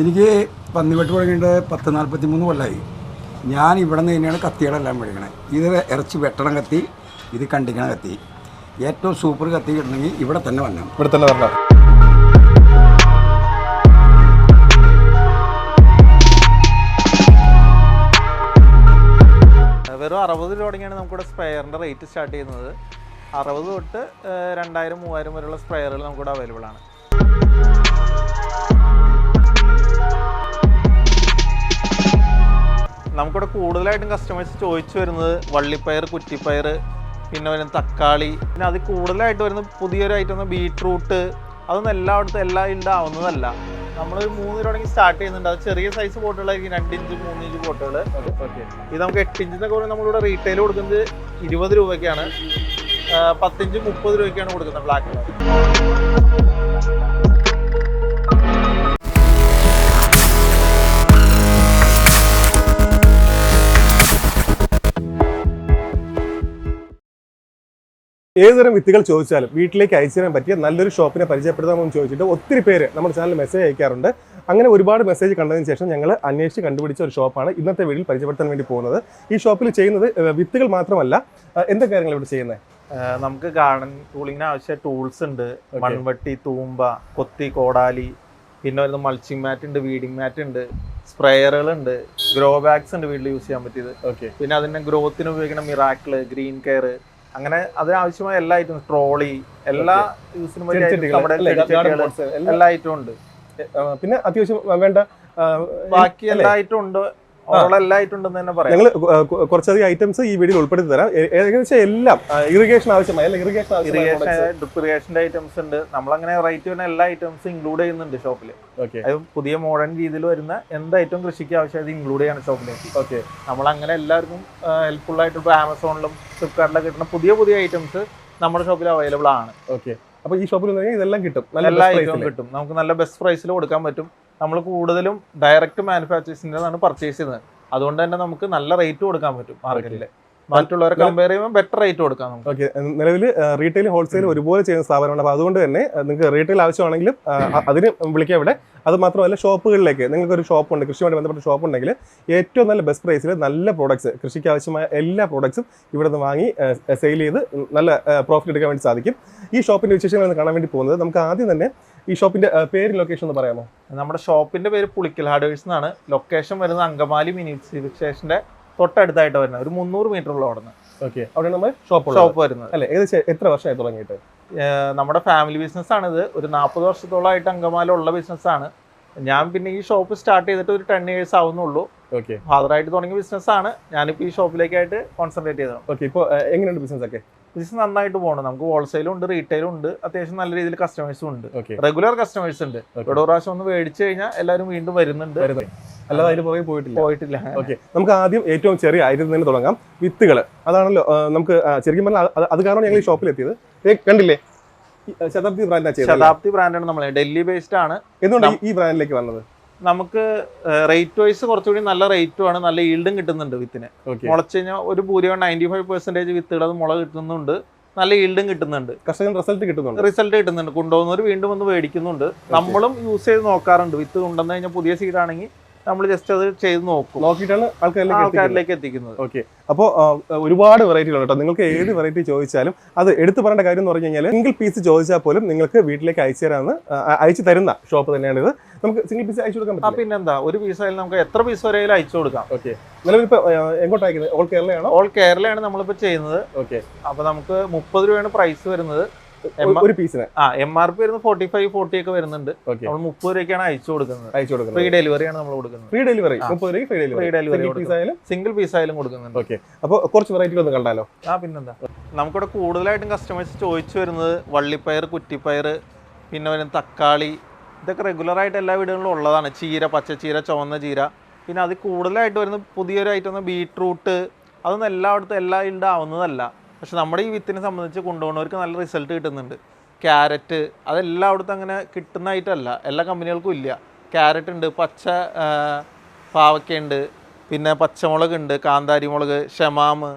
എനിക്ക് പന്നിവെട്ട് തുടങ്ങിയിട്ട് 43 കൊല്ലമായി. ഞാൻ ഇവിടെ നിന്ന് തന്നെയാണ് കത്തികളെല്ലാം മേടിക്കണത്. ഇത് ഇറച്ചി വെട്ടണം കത്തി, ഇത് കണ്ടിക്കണ കത്തി. ഏറ്റവും സൂപ്പർ കത്തി കിട്ടണമെങ്കിൽ ഇവിടെ തന്നെ വരണം. വെറും 60 രൂപ തുടങ്ങിയാണ് നമുക്കിവിടെ സ്പ്രെയറിൻ്റെ റേറ്റ് സ്റ്റാർട്ട് ചെയ്യുന്നത്. 60 തൊട്ട് 2000-3000 വരെയുള്ള സ്പ്രെയറുകൾ നമുക്കിവിടെ അവൈലബിൾ ആണ്. നമുക്കിവിടെ കൂടുതലായിട്ടും കസ്റ്റമേഴ്സ് ചോദിച്ചു വരുന്നത് വള്ളിപ്പയർ, കുറ്റിപ്പയർ, പിന്നെ വരുന്ന തക്കാളി, പിന്നെ അത് കൂടുതലായിട്ട് വരുന്ന പുതിയൊരു ഐറ്റം ബീട്രൂട്ട്. അതൊന്നും എല്ലായിടത്തും എല്ലാം ഉണ്ടാവുന്നതല്ല. നമ്മളൊരു 3 രൂപ തുടങ്ങി സ്റ്റാർട്ട് ചെയ്യുന്നുണ്ട്. അത് ചെറിയ സൈസ് ബോട്ടുകളായിരിക്കും, 2 ഇഞ്ച് 3 ഇഞ്ച് ബോട്ടുകൾ. ഇത് നമുക്ക് 8 ഇഞ്ചിനൊക്കെ പറയുമ്പോൾ നമ്മളിവിടെ റീറ്റെയിൽ കൊടുക്കുന്നത് 20 രൂപയ്ക്കാണ്. 10 ഇഞ്ച് 30 രൂപയ്ക്കാണ് കൊടുക്കുന്നത് ബ്ലാക്ക് കളർ. ഏതുതരം വിത്തുകൾ ചോദിച്ചാലും വീട്ടിലേക്ക് അയച്ചു തരാൻ പറ്റിയ നല്ലൊരു ഷോപ്പിനെ പരിചയപ്പെടുത്താമെന്ന് ചോദിച്ചിട്ട് ഒത്തിരി പേര് നമ്മുടെ ചാനൽ മെസ്സേജ് അയക്കാറുണ്ട്. അങ്ങനെ ഒരുപാട് മെസ്സേജ് കണ്ടതിന് ശേഷം ഞങ്ങൾ അന്വേഷിച്ച് കണ്ടുപിടിച്ച ഒരു ഷോപ്പാണ് ഇന്നത്തെ വീഡിയോയിൽ പരിചയപ്പെടുത്താൻ വേണ്ടി പോകുന്നത്. ഈ ഷോപ്പിൽ ചെയ്യുന്നത് വിത്തുകൾ മാത്രമല്ല, എന്തൊക്കെ കാര്യങ്ങൾ ഇവിടെ ചെയ്യുന്നത്? നമുക്ക് ഗാർഡൻ ടൂളിങ്ങിന് ആവശ്യ ടൂൾസ് ഉണ്ട്. മൺവട്ടി, തൂമ്പ, കൊത്തി, കോടാലി, പിന്നെ വരുന്ന മൾച്ചിങ് മാറ്റ് ഉണ്ട്, വീഡിങ് മാറ്റ് ഉണ്ട്, സ്പ്രേയറുകളുണ്ട്, ഗ്രോ ബാഗ്സ് ഉണ്ട് വീട്ടിൽ യൂസ് ചെയ്യാൻ പറ്റിയത്. പിന്നെ അതിന്റെ ഗ്രോത്തിന് ഉപയോഗിക്കുന്ന മിറാക്കിള്, ഗ്രീൻ കെയർ, അങ്ങനെ അതിനാവശ്യമായ എല്ലാ ഐറ്റം, ട്രോളി, എല്ലാ യൂസിനും എല്ലാ ഐറ്റവും ഉണ്ട്. പിന്നെ അത്യാവശ്യം വേണ്ട ബാക്കി എല്ലാ ഐറ്റവും ഉണ്ട്. എല്ലാ ഐറ്റം ഉണ്ടെന്ന് തന്നെ പറയാം. ഞങ്ങൾ കുറച്ചധികം ഐറ്റംസ് ഈ വീഡിയോയിൽ ഉൾപ്പെടുത്തി തരാം. ഏകദേശം എല്ലാം ഇറിഗേഷൻ ആവശ്യമായ ഡ്രിപ്പ് ഇറിഗേഷന്റെ ഐറ്റംസ് ഉണ്ട്. നമ്മളങ്ങനെ റേറ്റ് വരുന്ന എല്ലാ ഐറ്റംസും ഇൻക്ലൂഡ് ചെയ്യുന്നുണ്ട് ഷോപ്പിൽ. അത് പുതിയ മോഡേൺ രീതിയിൽ വരുന്ന എന്ത് ഐറ്റം കൃഷിക്ക് ആവശ്യമായത് ഇൻക്ലൂഡ് ചെയ്യാണ് ഷോപ്പിലേക്ക്. നമ്മളങ്ങനെ എല്ലാവർക്കും ഹെൽപ്ഫുൾ ആയിട്ട് ഇപ്പോൾ ആമസോണിലും ഫ്ലിപ്കാർട്ടിലൊക്കെ കിട്ടുന്ന പുതിയ പുതിയ ഐറ്റംസ് നമ്മുടെ ഷോപ്പിൽ അവൈലബിൾ ആണ്. അപ്പോൾ ഈ ഷോപ്പിൽ ഇതെല്ലാം കിട്ടും, എല്ലാ ഐറ്റവും കിട്ടും. നമുക്ക് നല്ല ബെസ്റ്റ് പ്രൈസിൽ കൊടുക്കാൻ പറ്റും. നമ്മൾ കൂടുതലും ഡയറക്റ്റ് മാനുഫാക്ചേഴ്സിൻ്റെതാണ് പർച്ചേസ് ചെയ്യുന്നത്. അതുകൊണ്ട് തന്നെ നമുക്ക് നല്ല റേറ്റ് കൊടുക്കാൻ പറ്റും മാർക്കറ്റിൽ. മറ്റുള്ളവരെ കമ്പയർ ചെയ്യുമ്പോൾ ബെറ്റർ റേറ്റ് കൊടുക്കാം നമുക്ക്. നിലവിൽ റീറ്റെയിൽ ഹോൾസെയിൽ ഒരുപോലെ ചെയ്യുന്ന സ്ഥാപനമാണ്. അപ്പോൾ അതുകൊണ്ട് തന്നെ നിങ്ങൾക്ക് റീറ്റെയിൽ ആവശ്യമാണെങ്കിലും അതിന് വിളിക്കാം ഇവിടെ. അത് മാത്രമല്ല, ഷോപ്പുകളിലേക്ക് നിങ്ങൾക്കൊരു ഷോപ്പുണ്ട്, കൃഷിയുമായിട്ട് ബന്ധപ്പെട്ട ഷോപ്പ് ഉണ്ടെങ്കിൽ ഏറ്റവും നല്ല ബെസ്റ്റ് പ്രൈസിൽ നല്ല പ്രോഡക്ട്സ്, കൃഷിക്ക് ആവശ്യമായ എല്ലാ പ്രോഡക്ട്സും ഇവിടെ നിന്ന് വാങ്ങി സെയിൽ ചെയ്ത് നല്ല പ്രോഫിറ്റ് എടുക്കാൻ വേണ്ടി സാധിക്കും. ഈ ഷോപ്പിൻ്റെ വിശേഷങ്ങൾ കാണാൻ വേണ്ടി പോകുന്നത്, നമുക്ക് ആദ്യം തന്നെ ഈ ഷോപ്പിന്റെ പേര്, ലൊക്കേഷൻ ഒന്ന് പറയാമോ? നമ്മുടെ ഷോപ്പിന്റെ പേര് പുളിക്കൽ ഹാർഡ്വെയർസ് എന്നാണ്. ലൊക്കേഷൻ വരുന്നത് അങ്കമാലി മിനി സിവിക് സ്റ്റേഷന്റെ തൊട്ടടുത്തായിട്ട് വരുന്നത്, ഒരു 300 മീറ്റർ ഉള്ള അവിടെ നിന്ന്. അവിടെ നമ്മൾ ഷോപ്പ് വരുന്നത് അല്ലേ? ഏകദേശം എത്ര വർഷമായി തുടങ്ങിയിട്ട്? നമ്മുടെ ഫാമിലി ബിസിനസ് ആണിത്. ഒരു 40 വർഷത്തോളമായിട്ട് അങ്കമാലി ഉള്ള ബിസിനസ്സാണ്. ഞാൻ പിന്നെ ഈ ഷോപ്പ് സ്റ്റാർട്ട് ചെയ്തിട്ട് ഒരു 10 years ആവുന്നുള്ളൂ. ഫാദറായിട്ട് തുടങ്ങിയ ബിസിനസ്സാണ്. ഞാനിപ്പോൾ ഈ ഷോപ്പിലേക്കായിട്ട് കോൺസെൻട്രേറ്റ് ചെയ്തത്. ഇപ്പോൾ എങ്ങനെയുണ്ട് ബിസിനസ് ഒക്കെ? ബിസിനസ് നന്നായിട്ട് പോകണം. നമുക്ക് ഹോൾസെയിലും ഉണ്ട്, റീറ്റെയിലും ഉണ്ട്. അത്യാവശ്യം നല്ല രീതിയിൽ കസ്റ്റമേഴ്സും ഉണ്ട്. റെഗുലർ കസ്റ്റമേഴ്സ് ഉണ്ട്. ഇവിടെ ഒരു പ്രാവശ്യം ഒന്ന് മേടിച്ചു കഴിഞ്ഞാൽ എല്ലാവരും വീണ്ടും വരുന്നുണ്ട്. അല്ലാതെ അതിന് പുറകെ പോയിട്ടില്ല. നമുക്ക് ആദ്യം ഏറ്റവും ചെറിയ ഐറ്റത്തിൽ നിന്ന് തുടങ്ങാം. വിത്തുകൾ, അതാണല്ലോ നമുക്ക് ശരിക്കും പറഞ്ഞാൽ അത് കാരണം ഞങ്ങൾ ഈ ഷോപ്പിൽ എത്തിയത്. കണ്ടില്ലേ, ശതാബ്ദി ബ്രാൻഡാണ്. ശതാബ്ദി ബ്രാൻഡാണ്. നമ്മൾ ഡൽഹി ബേസ്ഡ് ആണ്. എന്തുകൊണ്ട് ഈ ബ്രാൻഡിലേക്ക് വന്നത്? നമുക്ക് റേറ്റ് വൈസ് കുറച്ചുകൂടി നല്ല റേറ്റും ആണ്, നല്ല ഈൽഡും കിട്ടുന്നുണ്ട് വിത്തിന്. മുളച്ചു കഴിഞ്ഞാൽ ഒരു ഭൂരിഭാഗം 95% വിത്തുകൾ അത് മുള കിട്ടുന്നുണ്ട്, നല്ല ഈൽഡും കിട്ടുന്നുണ്ട്, റിസൾട്ട് കിട്ടുന്നുണ്ട്. കൊണ്ടുപോകുന്നവർ വീണ്ടും വന്ന് മേടിക്കുന്നുണ്ട്. നമ്മളും യൂസ് ചെയ്ത് നോക്കാറുണ്ട്. വിത്ത് കൊണ്ടുവന്നു കഴിഞ്ഞാൽ പുതിയ സീഡാണെങ്കിൽ നമ്മൾ ജസ്റ്റ് അത് ചെയ്ത് നോക്കിയിട്ടാണ് ആൾക്കാരിലേക്ക് എത്തിക്കുന്നത്. അപ്പോൾ ഒരുപാട് വെറൈറ്റികളുണ്ട് കേട്ടോ. നിങ്ങൾക്ക് ഏത് വെറൈറ്റി ചോദിച്ചാലും അത് എടുത്തു പറയേണ്ട കാര്യം എന്ന് പറഞ്ഞു കഴിഞ്ഞാൽ, സിംഗിൾ പീസ് ചോദിച്ചാൽ പോലും നിങ്ങൾക്ക് വീട്ടിലേക്ക് അയച്ചു തരുന്ന ഷോപ്പ് തന്നെയാണ് ഇത്. നമുക്ക് സിംഗിൾ പീസ് അയച്ചു കൊടുക്കാൻ പറ്റും. പിന്നെന്താ, ഒരു പീസായാലും നമുക്ക് എത്ര പീസ് വരെയാലും അയച്ചു കൊടുക്കാം. നിലവിൽ ഇപ്പോൾ എങ്ങോട്ട് അയക്കുന്നത്? ഓൾ കേരളയാണ്? ഓൾ കേരളയാണ് നമ്മളിപ്പോൾ ചെയ്യുന്നത്. അപ്പോൾ നമുക്ക് 30 രൂപയാണ് പ്രൈസ് വരുന്നത് ഒരു പീസിന്. MRP വരുന്നത് 45-40 ഒക്കെ വരുന്നുണ്ട്. നമ്മൾ 30 രൂപയ്ക്കാണ് അയച്ചു കൊടുക്കുന്നത്. ഫ്രീ ഡെലിവറിയാണ് നമ്മൾ കൊടുക്കുന്നത്. Free delivery 30 free delivery single piece ആയാലും കൊടുക്കുന്നുണ്ട്. അപ്പോൾ കുറച്ച് വെറൈറ്റി ഒന്ന് കണ്ടാലോ? പിന്നെന്താ, നമുക്കിവിടെ കൂടുതലായിട്ടും കസ്റ്റമേഴ്സ് ചോദിച്ചു വരുന്നത് വള്ളിപ്പയർ, കുറ്റിപ്പയർ, പിന്നെ വരുന്ന തക്കാളി. ഇതൊക്കെ റെഗുലറായിട്ട് എല്ലാ വീടുകളിലും ഉള്ളതാണ്. ചീര, പച്ചച്ചീര, ചുവന്ന ചീര. പിന്നെ അത് കൂടുതലായിട്ട് വരുന്ന പുതിയൊരു ഐറ്റം ബീട്രൂട്ട്. അതൊന്നും എല്ലായിടത്തും എല്ലാം ഉണ്ടാവുന്നതല്ല. പക്ഷെ നമ്മുടെ ഈ വിത്തിനെ സംബന്ധിച്ച് കൊണ്ടുപോകുന്നവർക്ക് നല്ല റിസൾട്ട് കിട്ടുന്നുണ്ട്. ക്യാരറ്റ്, അതെല്ലായിടത്തും അങ്ങനെ കിട്ടുന്നതായിട്ടല്ല, എല്ലാ കമ്പനികൾക്കും ഇല്ല. ക്യാരറ്റ് ഉണ്ട്, പച്ച പാവയ്ക്കുണ്ട്, പിന്നെ പച്ചമുളക് ഉണ്ട്, കാന്താരി മുളക്, ഷമാമ്,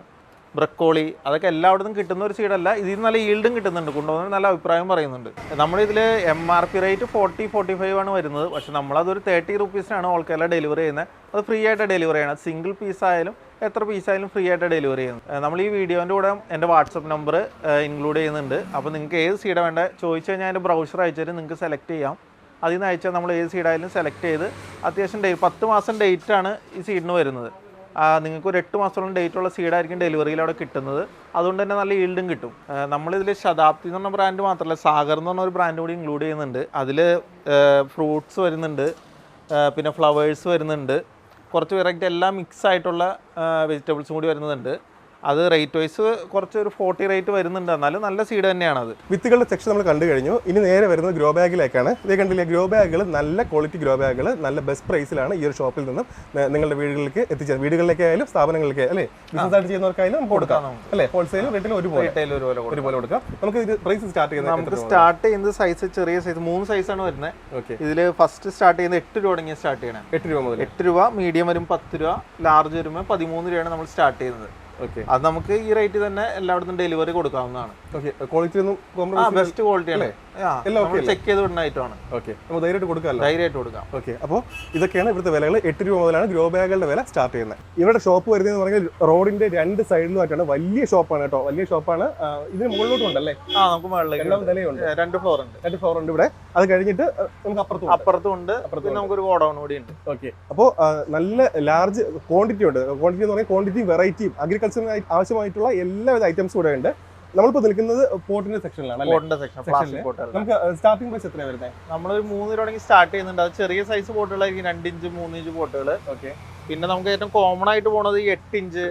ബ്രക്കോളി, അതൊക്കെ എല്ലായിടത്തും കിട്ടുന്ന ഒരു സീഡല്ല. ഇതിൽ നിന്ന് നല്ല ഈൽഡും കിട്ടുന്നുണ്ട്, കൊണ്ടുപോകുന്ന നല്ല അഭിപ്രായം പറയുന്നുണ്ട്. നമ്മളിതിൽ MRP റേറ്റ് 40-45 ആണ് വരുന്നത്. പക്ഷെ നമ്മളതൊരു 30 റുപ്പീസിനാണ് ഓൾ കേരള ഡെലിവറി ചെയ്യുന്നത്. അത് ഫ്രീ ആയിട്ട് ഡെലിവറി ചെയ്യണം. സിംഗിൾ പീസായാലും എത്ര പീസായാലും ഫ്രീ ആയിട്ട് ഡെലിവറി ചെയ്യുന്നത്. നമ്മൾ ഈ വീഡിയോൻ്റെ കൂടെ എൻ്റെ വാട്സപ്പ് നമ്പർ ഇൻക്ലൂഡ് ചെയ്യുന്നുണ്ട്. അപ്പോൾ നിങ്ങൾക്ക് ഏത് സീഡാണ് വേണ്ടത് ചോദിച്ചു കഴിഞ്ഞാൽ അതിൻ്റെ ബ്രൗസർ അയച്ചിട്ട് നിങ്ങൾക്ക് സെലക്ട് ചെയ്യാം. അതിൽ നിന്ന് അയച്ചാൽ നമ്മൾ ഏത് സീഡായാലും സെലക്ട് ചെയ്ത് അത്യാവശ്യം 10 മാസം ഡേറ്റാണ് ഈ സീഡിന് വരുന്നത്. നിങ്ങൾക്ക് ഒരു 8 മാസത്തോളം ഡേറ്റുള്ള സീഡായിരിക്കും ഡെലിവറിയിൽ അവിടെ കിട്ടുന്നത്. അതുകൊണ്ട് തന്നെ നല്ല ഈൽഡും കിട്ടും. നമ്മളിതിൽ ശതാബ്ദി എന്ന് പറഞ്ഞ ബ്രാൻഡ് മാത്രമല്ല, സാഗർ എന്ന് പറഞ്ഞ ഒരു ബ്രാൻഡ് കൂടി ഇൻക്ലൂഡ് ചെയ്യുന്നുണ്ട്. അതിൽ ഫ്രൂട്ട്സ് വരുന്നുണ്ട്, പിന്നെ ഫ്ലവേഴ്സ് വരുന്നുണ്ട്, കുറച്ച് വെറൈറ്റി എല്ലാം മിക്സ് ആയിട്ടുള്ള വെജിറ്റബിൾസും കൂടി വരുന്നുണ്ട്. അത് റേറ്റ് വൈസ് കുറച്ച് ഒരു 40 റേറ്റ് വരുന്നുണ്ട്. എന്നാലും നല്ല സീഡ് തന്നെയാണ് അത്. വിത്തുകളുടെ സെക്ഷൻ നമ്മൾ കണ്ടു കഴിഞ്ഞു. ഇനി നേരെ വരുന്നത് ഗ്രോ ബാഗിലേക്കാണ്. ഇതേ കണ്ടില്ലേ, ഗ്രോ ബാഗുകൾ, നല്ല ക്വാളിറ്റി ഗ്രോ ബാഗുകൾ നല്ല ബെസ്റ്റ് പ്രൈസിലാണ് ഈ ഒരു ഷോപ്പിൽ നിന്നും നിങ്ങളുടെ വീടുകളിലേക്ക് എത്തിച്ചത്. വീടുകളിലേക്കായാലും സ്ഥാപനങ്ങളിലേക്ക് അല്ലേ, ബിസിനസ് ആയിട്ട് ചെയ്യുന്നവർക്കായാലും നമുക്ക് കൊടുക്കാം അല്ലേ, ഹോൾസെയിലും റേറ്റിലും ഒരുപോലെ കൊടുക്കാം. നമുക്ക് ഇത് പ്രൈസ് സ്റ്റാർട്ട് ചെയ്യുന്നത് നമുക്ക് സ്റ്റാർട്ട് ചെയ്യുന്നത് സൈസ് ചെറിയ സൈസ് 3 സൈസാണ് വരുന്നത്. ഓക്കെ, ഇതിൽ ഫസ്റ്റ് സ്റ്റാർട്ട് ചെയ്യുന്നത് 8 രൂപ തുടങ്ങി സ്റ്റാർട്ട് ചെയ്യണം. 8 രൂപ മുതൽ 8 രൂപ, മീഡിയം വരും 10 രൂപ, ലാർജ് വരുമ്പോൾ 13 രൂപയാണ് നമ്മൾ സ്റ്റാർട്ട് ചെയ്യുന്നത്. ഓക്കെ, അത് നമുക്ക് ഈ റേറ്റ് തന്നെ എല്ലായിടത്തും ഡെലിവറി കൊടുക്കാവുന്നതാണ്. ഓക്കെ, ക്വാളിറ്റി ഒന്നും ബെസ്റ്റ് ക്വാളിറ്റിയാണ്, ചെക്ക് ചെയ്ത് വിടുന്ന ഐറ്റമാണ്. ഓക്കെ, നമുക്ക് ധൈര്യമായിട്ട് കൊടുക്കാം. ധൈര്യമായിട്ട് കൊടുക്കാം. ഓക്കെ, അപ്പോൾ ഇതൊക്കെയാണ് ഇവിടുത്തെ വിലകൾ. 8 രൂപ മുതലാണ് ഗ്രോ ബാഗുകളുടെ വില സ്റ്റാർട്ട് ചെയ്യുന്നത്. ഇവിടെ ഷോപ്പ് വരുന്നതെന്ന് പറഞ്ഞാൽ റോഡിന്റെ 2 സൈഡിലുമായിട്ടാണ്. വലിയ ഷോപ്പാണ് കേട്ടോ, വലിയ ഷോപ്പാണ്. ഇതിന് മുകളിലോട്ടും ഉണ്ടല്ലേ? നമുക്ക് മുകളിലേക്ക് 2 ഫ്ലോർ ഉണ്ട്. 2 ഫ്ലോർ ഉണ്ട് ഇവിടെ. അത് കഴിഞ്ഞിട്ട് നമുക്ക് അപ്പുറത്തും ഉണ്ട്, നമുക്കൊരു ഗോഡൌൺ കൂടി ഉണ്ട്. ഓക്കെ, അപ്പോൾ നല്ല ലാർജ് ക്വാണ്ടിറ്റി ഉണ്ട്. ക്വാണ്ടിറ്റി എന്ന് പറഞ്ഞാൽ ക്വാണ്ടിറ്റി, വെറൈറ്റിയും അഗ്രികൾച്ചറിന് ആവശ്യമായിട്ടുള്ള എല്ലാവിധ ഐറ്റംസും കൂടെ ഉണ്ട്. നമ്മളിപ്പോൾ നിൽക്കുന്നത് പോട്ടിന്റെ സെക്ഷനിലാണ്. നമുക്ക് സ്റ്റാർട്ടിംഗ് പ്രൈസ് എത്രയാണ് വരുന്നത്? നമ്മളൊരു 3 രൂപ തുടങ്ങി സ്റ്റാർട്ട് ചെയ്യുന്നുണ്ട്. അത് ചെറിയ സൈസ് പോട്ടുകളായിരിക്കും, 2 ഇഞ്ച് 3 ഇഞ്ച് പോട്ടുകൾ. ഓക്കെ, പിന്നെ നമുക്ക് ഏറ്റവും കോമൺ ആയിട്ട് പോണത് 8 ഇഞ്ച്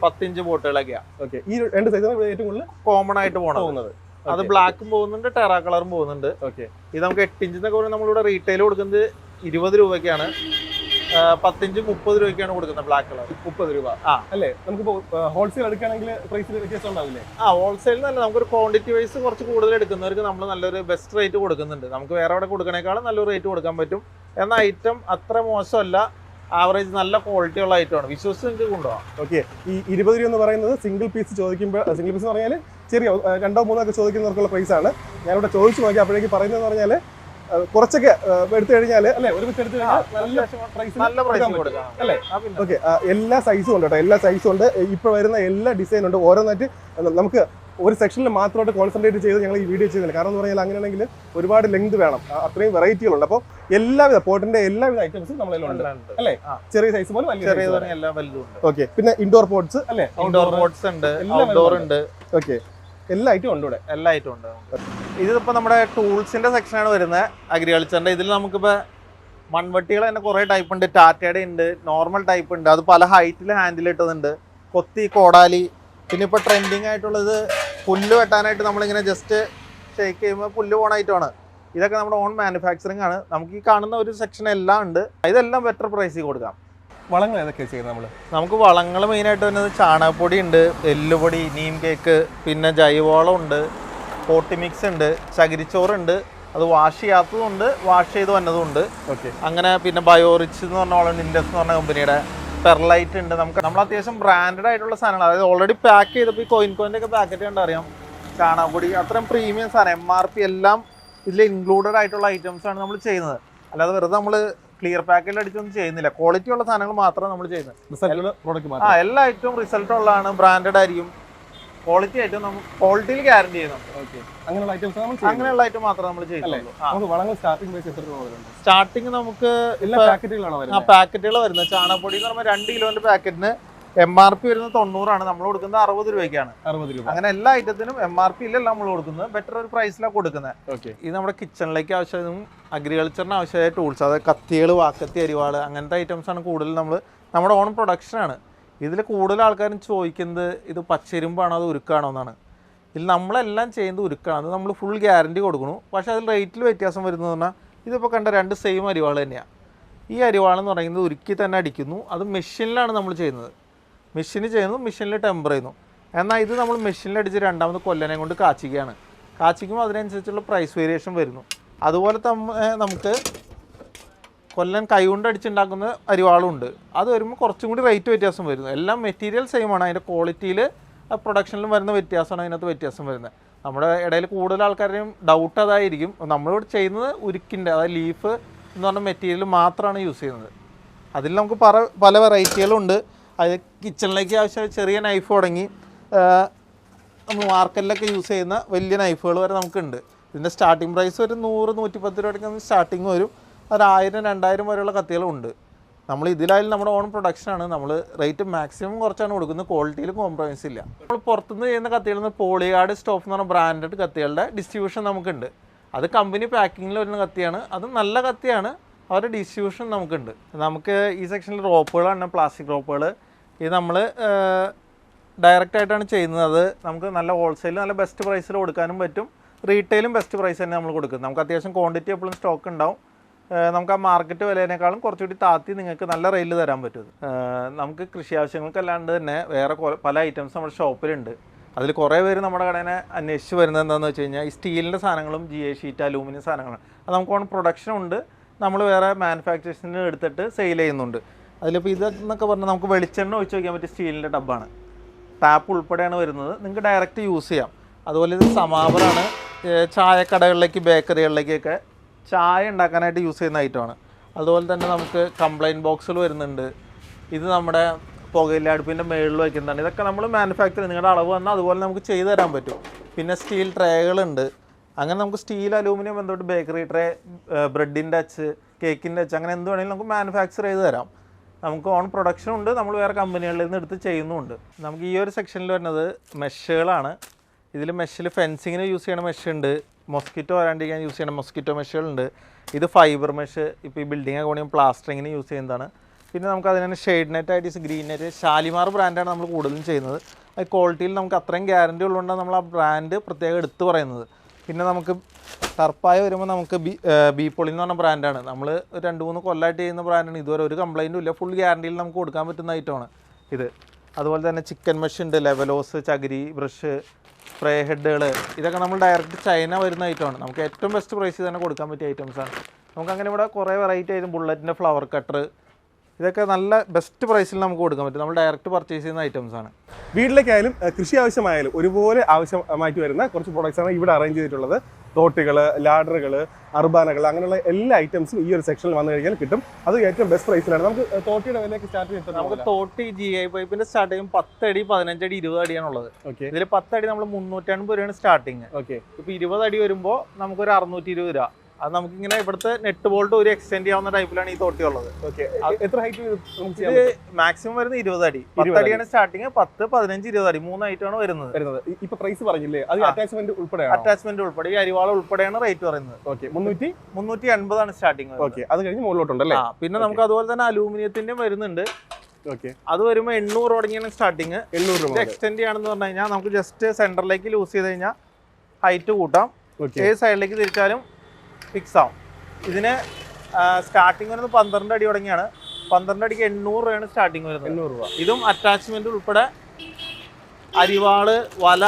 10 ഇഞ്ച് പോട്ടുകളൊക്കെയാണ്. ഓക്കെ, ഈ 2 സൈസാണ് ഏറ്റവും കൂടുതൽ കോമൺ ആയിട്ട് പോകുന്നത്. അത് ബ്ലാക്കും പോകുന്നുണ്ട്, ടെറാ കളറും പോകുന്നുണ്ട്. ഓക്കെ, ഇത് നമുക്ക് 8 ഇഞ്ച് എന്നൊക്കെ പറയുന്നത് നമ്മളിവിടെ റീറ്റെയിൽ കൊടുക്കുന്നത് 20 രൂപയ്ക്കാണ്. 10 ഇഞ്ച് 30 രൂപയ്ക്കാണ് കൊടുക്കുന്നത്. ബ്ലാക്ക് കളർ 30 രൂപ അല്ലേ? നമുക്ക് ഹോൾസെയിൽ എടുക്കുകയാണെങ്കിൽ പ്രൈസിൽ വ്യത്യാസം ഉണ്ടാവില്ലേ? ഹോൾസെയിൽ നല്ല നമുക്കൊരു ക്വാണ്ടിറ്റി വൈസ് കുറച്ച് കൂടുതൽ എടുക്കുന്നവർക്ക് നമ്മൾ നല്ലൊരു ബെസ്റ്റ് റേറ്റ് കൊടുക്കുന്നുണ്ട്. നമുക്ക് വേറെ അവിടെ കൊടുക്കണേക്കാളും നല്ലൊരു റേറ്റ് കൊടുക്കാൻ പറ്റും. എന്നാൽ ഐറ്റം അത്ര മോശമല്ല, ആവറേജ് നല്ല ക്വാളിറ്റി ഉള്ള ഐറ്റമാണ്. വിശ്വസിച്ച് നിങ്ങൾക്ക് കൊണ്ടുപോകാം. ഓക്കെ, ഈ 20 രൂപ എന്ന് പറയുന്നത് സിംഗിൾ പീസ് ചോദിക്കുമ്പോൾ, സിംഗിൾ പീസ് എന്ന് പറഞ്ഞാൽ ചെറിയ 2 3 ഒക്കെ ചോദിക്കുന്നവർക്കുള്ള പ്രൈസാണ്. ഞാനിവിടെ ചോദിച്ചു നോക്കി, അപ്പോഴേക്ക് പറയുന്നതെന്ന് പറഞ്ഞാൽ കുറച്ചൊക്കെ എടുത്തു കഴിഞ്ഞാൽ അല്ലേ, ഒരുമിച്ച് എടുത്തു കഴിഞ്ഞാൽ നല്ല പ്രൈസ് കൊടുക്കാം അല്ലേ? ഓക്കെ, എല്ലാ സൈസും ഉണ്ട് കേട്ടോ, എല്ലാ സൈസും ഉണ്ട്. ഇപ്പോൾ വരുന്ന എല്ലാ ഡിസൈനും ഉണ്ട്. ഓരോന്നായിട്ട് നമുക്ക് ഒരു സെക്ഷനിൽ മാത്രമായിട്ട് കോൺസെൻട്രേറ്റ് ചെയ്ത് ഞങ്ങൾ ഈ വീഡിയോ ചെയ്യുന്നില്ല. കാരണം എന്ന് പറഞ്ഞാൽ അങ്ങനെയാണെങ്കിൽ ഒരുപാട് ലെങ്ത് വേണം, അത്രയും വെറൈറ്റികളുണ്ട്. അപ്പോൾ എല്ലാവിധ പോട്ടിന്റെ എല്ലാവിധ ഐറ്റംസും നമ്മളതിലുണ്ട് അല്ലേ? ചെറിയ സൈസ് പോലെ വലിയ. ഓക്കെ, പിന്നെ ഇൻഡോർ പോട്ട്സ് അല്ലേ? ഇൻഡോർ പോട്ട്സ് ഉണ്ട്, ഔട്ട്ഡോർ ഉണ്ട്. ഓക്കെ, എല്ലാ ഐറ്റവും ഉണ്ട് ഇവിടെ. എല്ലാ ഐറ്റവും ഉണ്ട്. ഇതിപ്പോൾ നമ്മുടെ ടൂൾസിന്റെ സെക്ഷനാണ് വരുന്നത്, അഗ്രികൾച്ചറിന്റെ. ഇതിൽ നമുക്കിപ്പോൾ മൺവട്ടികൾ തന്നെ കുറേ ടൈപ്പ് ഉണ്ട്. ടാറ്റയുടെ ഉണ്ട്, നോർമൽ ടൈപ്പ് ഉണ്ട്. അത് പല ഹൈറ്റിൽ ഹാൻഡിൽ ഇട്ടതുണ്ട്. കൊത്തി, കോടാലി. പിന്നെ ഇപ്പോൾ ട്രെൻഡിങ് ആയിട്ടുള്ളത് പുല്ല് വെട്ടാനായിട്ട് നമ്മളിങ്ങനെ ജസ്റ്റ് ഷേക്ക് ചെയ്യുമ്പോൾ പുല്ല് പോണ ഐറ്റമാണ്. ഇതൊക്കെ നമ്മുടെ ഓൺ മാനുഫാക്ചറിങ് ആണ്. നമുക്ക് ഈ കാണുന്ന ഒരു സെക്ഷൻ എല്ലാം ഉണ്ട്. ഇതെല്ലാം ബെറ്റർ പ്രൈസിൽ കൊടുക്കാം. വളങ്ങൾ ഏതൊക്കെയാണ് ചെയ്യുന്നത്? നമുക്ക് വളങ്ങൾ മെയിനായിട്ട് വരുന്നത് ചാണകപ്പൊടി ഉണ്ട്, എല്ലുപൊടി, നീം കേക്ക്, പിന്നെ ജൈവവളം ഉണ്ട്, പോട്ടി മിക്സ് ഉണ്ട്, ചകിരിച്ചോറുണ്ട്. അത് വാഷ് ചെയ്യാത്തതുണ്ട്, വാഷ് ചെയ്ത് വന്നതുണ്ട്. ഓക്കെ, അങ്ങനെ പിന്നെ ബയോറിച്ച് എന്ന് പറഞ്ഞ വളം, ഇൻഡസ് എന്ന് പറഞ്ഞ കമ്പനിയുടെ പെർലൈറ്റ് ഉണ്ട്. നമ്മൾ അത്യാവശ്യം ബ്രാൻഡഡ് ആയിട്ടുള്ള സാധനങ്ങൾ, അതായത് ഓൾറെഡി പാക്ക് ചെയ്തപ്പോൾ ഈ കോയിൻ്റെ ഒക്കെ പാക്കറ്റ് കണ്ടറിയാം. ചാണകപ്പൊടി അത്രയും പ്രീമിയം സാധനം, MRP എല്ലാം ഇതിൽ ഇൻക്ലൂഡഡ് ആയിട്ടുള്ള ഐറ്റംസ് ആണ് നമ്മൾ ചെയ്യുന്നത്. അല്ലാതെ വെറുതെ നമ്മൾ ക്ലിയർ പാക്കറ്റിൽ അടിച്ചൊന്നും ചെയ്യുന്നില്ല. ക്വാളിറ്റി ഉള്ള സാധനങ്ങൾ മാത്രമാണ് നമ്മൾ ചെയ്യുന്നത്. എല്ലാ ഐറ്റവും റിസൾട്ട് ഉള്ളതാണ്, ബ്രാൻഡഡ് ആയിരിക്കും. ക്വാളിറ്റി ആയിട്ട് നമുക്ക് ക്വാളിറ്റിയിൽ ഗ്യാരണ്ടി ചെയ്യുന്നുണ്ട്. അങ്ങനെയുള്ള ഐറ്റം മാത്രമേ നമ്മൾ ചെയ്യുന്നുള്ളൂ. സ്റ്റാർട്ടിങ് നമുക്ക് പാക്കറ്റുകൾ വരുന്നത് ചാണകപ്പൊടി എന്ന് പറയുമ്പോൾ 2 കിലോന്റെ പാക്കറ്റിന് MRP വരുന്നത് 90 നമ്മൾ കൊടുക്കുന്നത് 60 രൂപയ്ക്കാണ്. അങ്ങനെ എല്ലാ ഐറ്റത്തിനും MRP ഇല്ലല്ല നമ്മൾ കൊടുക്കുന്നത്, ബെറ്റർ ഒരു പ്രൈസിലാണ് കൊടുക്കുന്നത്. ഇത് നമ്മുടെ കിച്ചണിലേക്ക് ആവശ്യമായതും അഗ്രികൾച്ചറിന് ആവശ്യമായ ടൂൾസ്, അതായത് കത്തികൾ, വാക്കത്തി, അരിവാള്, അങ്ങനത്തെ ഐറ്റംസ് ആണ് കൂടുതൽ. നമ്മുടെ ഓൺ പ്രൊഡക്ഷനാണ്. ഇതിൽ കൂടുതൽ ആൾക്കാരും ചോദിക്കുന്നത് ഇത് പച്ചരിമ്പാണോ അത് ഉരുക്കാണോ എന്നാണ്. ഇതിൽ നമ്മളെല്ലാം ചെയ്യുന്നത് ഉരുക്കാണ്. അത് നമ്മൾ ഫുൾ ഗ്യാരണ്ടി കൊടുക്കുന്നു. പക്ഷേ അതിൽ റേറ്റിൽ വ്യത്യാസം വരുന്നത് പറഞ്ഞാൽ ഇതിപ്പോൾ കണ്ട 2 സെയിം അരിവാൾ തന്നെയാണ്. ഈ അരിവാളെന്ന് പറയുന്നത് ഉരുക്കി തന്നെ അടിക്കുന്നു. അത് മെഷീനിലാണ് നമ്മൾ ചെയ്യുന്നത്. മെഷീന് ചെയ്യുന്നു, മെഷീനിൽ ടെമ്പർ ചെയ്യുന്നു. എന്നാൽ ഇത് നമ്മൾ മെഷീനിൽ അടിച്ച് രണ്ടാമത് കൊല്ലനെ കൊണ്ട് കാച്ചിക്കുകയാണ്. കാച്ചിക്കുമ്പോൾ അതിനനുസരിച്ചുള്ള പ്രൈസ് വേരിയേഷൻ വരുന്നു. അതുപോലെ നമുക്ക് കൊല്ലൻ കൈകൊണ്ട് അടിച്ചുണ്ടാക്കുന്ന അരിവാളും ഉണ്ട്. അത് വരുമ്പോൾ കുറച്ചും കൂടി റേറ്റ് വ്യത്യാസം വരുന്നു. എല്ലാം മെറ്റീരിയൽ സെയിം ആണ്, അതിൻ്റെ ക്വാളിറ്റിയിൽ പ്രൊഡക്ഷനിലും വരുന്ന വ്യത്യാസമാണ് അതിനകത്ത് വ്യത്യാസം വരുന്നത്. നമ്മുടെ ഇടയിൽ കൂടുതൽ ആൾക്കാരുടെയും ഡൗട്ട് അതായിരിക്കും. നമ്മളിവിടെ ചെയ്യുന്നത് ഉരുക്കിൻ്റെ, അതായത് ലീഫ് എന്ന് പറഞ്ഞ മെറ്റീരിയൽ മാത്രമാണ് യൂസ് ചെയ്യുന്നത്. അതിൽ നമുക്ക് പല വെറൈറ്റികളുണ്ട്. അത് കിച്ചണിലേക്ക് ആവശ്യമായ ചെറിയ നൈഫ് തുടങ്ങി നമ്മൾ മാർക്കറ്റിലൊക്കെ യൂസ് ചെയ്യുന്ന വലിയ നൈഫുകൾ വരെ നമുക്കുണ്ട്. ഇതിൻ്റെ സ്റ്റാർട്ടിംഗ് പ്രൈസ് ഒരു 100-110 രൂപയ്ക്ക് സ്റ്റാർട്ടിങ് വരും. ഒരു 1000-2000 വരെയുള്ള കത്തികളുണ്ട്. നമ്മൾ ഇതിലായാലും നമ്മുടെ ഓൺ പ്രൊഡക്ഷനാണ്. നമ്മൾ റേറ്റ് മാക്സിമം കുറച്ചാണ് കൊടുക്കുന്നത്. ക്വാളിറ്റിയിൽ കോംപ്രമൈസ് ഇല്ല. നമ്മൾ പുറത്തുനിന്ന് ചെയ്യുന്ന കത്തികളിൽ നിന്ന് പോളിഗാർഡ് സ്റ്റോഫ് എന്ന് പറഞ്ഞ ബ്രാൻഡഡ് കത്തികളുടെ ഡിസ്ട്രിബ്യൂഷൻ നമുക്കുണ്ട്. അത് കമ്പനി പാക്കിങ്ങിൽ വരുന്ന കത്തിയാണ്. അത് നല്ല കത്തിയാണ്. അവരുടെ ഡിസ്ട്രിബ്യൂഷൻ നമുക്കുണ്ട്. നമുക്ക് ഈ സെക്ഷനിൽ റോപ്പുകളാണ്, പ്ലാസ്റ്റിക് റോപ്പുകൾ. ഇത് നമ്മൾ ഡയറക്റ്റായിട്ടാണ് ചെയ്യുന്നത്. അത് നമുക്ക് നല്ല ഹോൾസെയിൽ നല്ല ബെസ്റ്റ് പ്രൈസിൽ കൊടുക്കാനും പറ്റും. റീറ്റെയിലും ബെസ്റ്റ് പ്രൈസ് തന്നെ നമ്മൾ കൊടുക്കുന്നത്. നമുക്ക് അത്യാവശ്യം ക്വാണ്ടിറ്റി എപ്പോഴും സ്റ്റോക്ക് ഉണ്ടാവും. നമുക്ക് ആ മാർക്കറ്റ് വിലയേക്കാളും കുറച്ചുകൂടി താത്തി നിങ്ങൾക്ക് നല്ല റേറ്റിൽ തരാൻ പറ്റും. നമുക്ക് കൃഷി ആവശ്യങ്ങൾക്കല്ലാണ്ട് തന്നെ വേറെ പല ഐറ്റംസ് നമ്മുടെ ഷോപ്പിലുണ്ട്. അതിൽ കുറേ പേര് നമ്മുടെ കടേനെ അന്വേഷിച്ച് വരുന്നത് എന്താണെന്ന് വെച്ച് കഴിഞ്ഞാൽ ഈ സ്റ്റീലിൻ്റെ സാധനങ്ങളും GI ഷീറ്റ്, അലൂമിനിയം സാധനങ്ങളാണ്. അത് നമുക്ക് ഓൺ പ്രൊഡക്ഷൻ ഉണ്ട്. നമ്മൾ വേറെ മാനുഫാക്ചേഴ്സിന് എടുത്തിട്ട് സെയിൽ ചെയ്യുന്നുണ്ട്. അതിലിപ്പോൾ ഇതെന്നൊക്കെ പറഞ്ഞാൽ നമുക്ക് വെളിച്ചെണ്ണ ഒഴിച്ച് വയ്ക്കാൻ പറ്റിയ സ്റ്റീലിൻ്റെ ടബാണ്. ടാപ്പ് ഉൾപ്പെടെയാണ് വരുന്നത്. നിങ്ങൾക്ക് ഡയറക്റ്റ് യൂസ് ചെയ്യാം. അതുപോലെ ഇത് സമാവറാണ്. ചായക്കടകളിലേക്ക്, ബേക്കറികളിലേക്കൊക്കെ ചായ ഉണ്ടാക്കാനായിട്ട് യൂസ് ചെയ്യുന്ന ഐറ്റമാണ്. അതുപോലെ തന്നെ നമുക്ക് കംപ്ലൈൻറ്റ് ബോക്സുകൾ വരുന്നുണ്ട്. ഇത് നമ്മുടെ പുകയില അടുപ്പിൻ്റെ മുകളിൽ വയ്ക്കുന്നതാണ്. ഇതൊക്കെ നമ്മൾ മാനുഫാക്ചർ നിങ്ങളുടെ അളവ് വന്നാൽ അതുപോലെ നമുക്ക് ചെയ്തു തരാൻ പറ്റും. പിന്നെ സ്റ്റീൽ ട്രേകളുണ്ട്. അങ്ങനെ നമുക്ക് സ്റ്റീൽ, അലൂമിനിയം ബന്ധപ്പെട്ട് ബേക്കറി ട്രേ, ബ്രെഡിൻ്റെ അച്ച്, കേക്കിൻ്റെ അച്ച്, അങ്ങനെ എന്ത് വേണമെങ്കിലും നമുക്ക് മാനുഫാക്ചർ ചെയ്ത് തരാം. നമുക്ക് ഓൺ പ്രൊഡക്ഷൻ ഉണ്ട്. നമ്മൾ വേറെ കമ്പനികളിൽ നിന്ന് എടുത്ത് ചെയ്യുന്നുമുണ്ട്. നമുക്ക് ഈ ഒരു സെക്ഷനിൽ വരുന്നത് മെഷുകളാണ്. ഇതിൽ മെഷിൽ ഫെൻസിങ്ങിന് യൂസ് ചെയ്യണ മെഷ് ഉണ്ട്. മൊസ്കിറ്റോ വരാണ്ടിരിക്കാൻ യൂസ് ചെയ്യണ മൊസ്കിറ്റോ മെഷുകളുണ്ട്. ഇത് ഫൈബർ മെഷ്, ഇപ്പോൾ ഈ ബിൽഡിംഗ് ഒക്കെ പണിയും പ്ലാസ്റ്ററിങ്ങിന് യൂസ് ചെയ്യുന്നതാണ്. പിന്നെ നമുക്ക് അതിന് ഷെയ്ഡ് നെറ്റ് ആയിട്ട് ഗ്രീൻ നെറ്റ്, ഷാലിമാർ ബ്രാൻഡാണ് നമ്മൾ കൂടുതലും ചെയ്യുന്നത്. അത് ക്വാളിറ്റിയിൽ നമുക്ക് അത്രയും ഗ്യാരണ്ടി ഉള്ളതുകൊണ്ടാണ് നമ്മൾ ആ ബ്രാൻഡ് പ്രത്യേകം എടുത്തു പറയുന്നത്. പിന്നെ നമുക്ക് ടർപ്പായ വരുമ്പോൾ നമുക്ക് ബീപോളി എന്ന് പറഞ്ഞ ബ്രാൻഡാണ്. നമ്മൾ 2-3 കൊല്ലമായിട്ട് ചെയ്യുന്ന ബ്രാൻഡാണ്. ഇതുവരെ ഒരു കംപ്ലൈൻറ്റും ഇല്ല. ഫുൾ ഗ്യാരണ്ടിയിൽ നമുക്ക് കൊടുക്കാൻ പറ്റുന്ന ഐറ്റമാണ് ഇത്. അതുപോലെ തന്നെ ചിക്കൻ മെഷ് ഉണ്ട്, ലെവലോസ്, ചകിരി, ബ്രഷ്, സ്പ്രേ ഹെഡുകൾ. ഇതൊക്കെ നമ്മൾ ഡയറക്റ്റ് ചൈന വരുന്ന ഐറ്റമാണ്. നമുക്ക് ഏറ്റവും ബെസ്റ്റ് പ്രൈസിൽ തന്നെ കൊടുക്കാൻ പറ്റിയ ഐറ്റംസാണ്. നമുക്ക് അങ്ങനെ ഇവിടെ കുറേ വെറൈറ്റി ആയിട്ട് ബുള്ളറ്റിൻ്റെ ഫ്ലവർ കട്ടർ, ഇതൊക്കെ നല്ല ബെസ്റ്റ് പ്രൈസിൽ നമുക്ക് കൊടുക്കാൻ പറ്റും. നമ്മൾ ഡയറക്റ്റ് പർച്ചേസ് ചെയ്യുന്ന ഐറ്റംസാണ്. വീട്ടിലേക്കായാലും കൃഷി ആവശ്യമായാലും ഒരുപോലെ ആവശ്യമായിട്ട് വരുന്ന കുറച്ച് പ്രോഡക്റ്റ്സാണ് ഇവിടെ അറേഞ്ച് ചെയ്തിട്ടുള്ളത്. തോട്ടുകൾ, ലാഡറുകൾ, അർബാനകൾ, അങ്ങനെയുള്ള എല്ലാ ഐറ്റംസും ഈ ഒരു സെക്ഷനിൽ വന്നു കഴിഞ്ഞാൽ കിട്ടും. അത് ഏറ്റവും ബെസ്റ്റ് പ്രൈസിലാണ്. നമുക്ക് തോട്ടിയുടെ വിലയൊക്കെ സ്റ്റാർട്ട് ചെയ്തിട്ട് നമുക്ക് തോട്ടി GI പൈപ്പിന്റെ സ്റ്റാർട്ട് ചെയ്യും 10 അടി, 15 അടി, 20 അടിയാണുള്ളത്. ഇതിൽ 10 അടി നമ്മൾ 350 രൂപയാണ് സ്റ്റാർട്ടിങ്. ഇപ്പൊ 20 അടി വരുമ്പോൾ നമുക്കൊരു 620 രൂപ. അത് നമുക്കിങ്ങനെ ഇവിടുത്തെ നെറ്റ് ബോൾട്ട് ഒരു എക്സ്റ്റെൻഡ് ചെയ്യാവുന്ന ടൈപ്പിലാണ് ഈ തോട്ടി ഉള്ളത്. എത്ര ഹൈറ്റ് ഇത് മാക്സിമം വരുന്നത് 20 അടി. 10 അടിയാണ് സ്റ്റാർട്ടിങ്. 10, 15, 20 അടി 3 ഐറ്റമാണ് വരുന്നത്. ഇപ്പൊ പ്രൈസ് പറഞ്ഞില്ലേ, അത് അറ്റാച്ച്മെന്റ് ഉൾപ്പെടെ ഈ അരിവാള ഉൾപ്പെടെയാണ് റേറ്റ് പറയുന്നത്. 380 സ്റ്റാർട്ടിങ്. അത് കഴിഞ്ഞ് മുകളിലോട്ടുണ്ടല്ലേ. പിന്നെ നമുക്ക് അതുപോലെ തന്നെ അലൂമിനിയത്തിന്റെ വരുന്നുണ്ട്. അത് വരുമ്പോൾ 800 തുടങ്ങിയാണ് സ്റ്റാർട്ടിങ്. 800 രൂപ എക്സ്റ്റെൻഡ് ചെയ്യാണെന്ന് പറഞ്ഞു കഴിഞ്ഞാൽ നമുക്ക് ജസ്റ്റ് സെന്ററിലേക്ക് ലൂസ് ചെയ്ത് കഴിഞ്ഞാൽ ഹൈറ്റ് കൂട്ടാം. ഏത് സൈഡിലേക്ക് തിരിച്ചാലും ഫിക്സ് ആവും. ഇതിന് സ്റ്റാർട്ടിങ് വരുന്നത് 12 അടി തുടങ്ങിയാണ്. 12 അടിക്ക് 800 രൂപയാണ് സ്റ്റാർട്ടിങ് വരുന്നത്. 800 രൂപ. ഇതും അറ്റാച്ച്മെന്റ് ഉൾപ്പെടെ അരിവാള്, വല,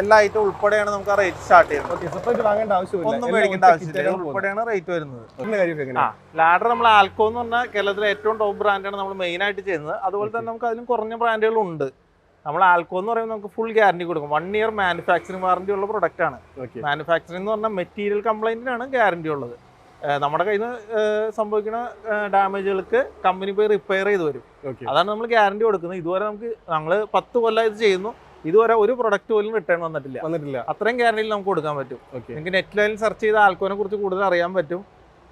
എല്ലാ ഐറ്റം ഉൾപ്പെടെയാണ് നമുക്ക് ആ റേറ്റ് സ്റ്റാർട്ട് ചെയ്യുന്നത്. വാങ്ങേണ്ട ആവശ്യമില്ല, ഒന്നും മേടിക്കേണ്ട ആവശ്യമില്ല. ഉൾപ്പെടെയാണ് റേറ്റ് വരുന്നത്. ലാഡർ നമ്മൾ ആൽക്കോ എന്ന് പറഞ്ഞാൽ കേരളത്തിലെ ഏറ്റവും ടോപ്പ് ബ്രാൻഡാണ് നമ്മൾ മെയിൻ ആയിട്ട് ചെയ്യുന്നത്. അതുപോലെ തന്നെ നമുക്ക് അതിലും കുറഞ്ഞ ബ്രാൻഡുകളുണ്ട്. നമ്മൾ ആൽക്കോ എന്ന് പറയുമ്പോൾ നമുക്ക് ഫുൾ ഗ്യാരണ്ടി കൊടുക്കും. 1 ഇയർ മാനുഫാക്ചറിങ് വാറണ്ടി ഉള്ള പ്രൊഡക്റ്റ് ആണ്. മാനുഫാക്ചറിംഗ് എന്ന് പറഞ്ഞാൽ മെറ്റീരിയൽ കംപ്ലൈന്റിനാണ് ഗ്യാരണ്ടി ഉള്ളത്. നമ്മുടെ കയ്യിൽ നിന്ന് സംഭവിക്കുന്ന ഡാമേജുകൾക്ക് കമ്പനി പോയി റിപ്പയർ ചെയ്ത് വരും. അതാണ് നമ്മൾ ഗ്യാരണ്ടി കൊടുക്കുന്നത്. ഇതുവരെ ഞങ്ങൾ 10 കൊല്ലം ഇത് ചെയ്യുന്നു. ഇതുവരെ ഒരു പ്രൊഡക്റ്റ് പോലും റിട്ടേൺ വന്നിട്ടില്ല. അത്രയും ഗ്യാരണ്ടിയിൽ നമുക്ക് കൊടുക്കാൻ പറ്റും. നിങ്ങൾക്ക് നെറ്റിലായാലും സെർച്ച് ചെയ്ത് ആൽക്കോനെ കുറിച്ച് കൂടുതൽ അറിയാൻ പറ്റും.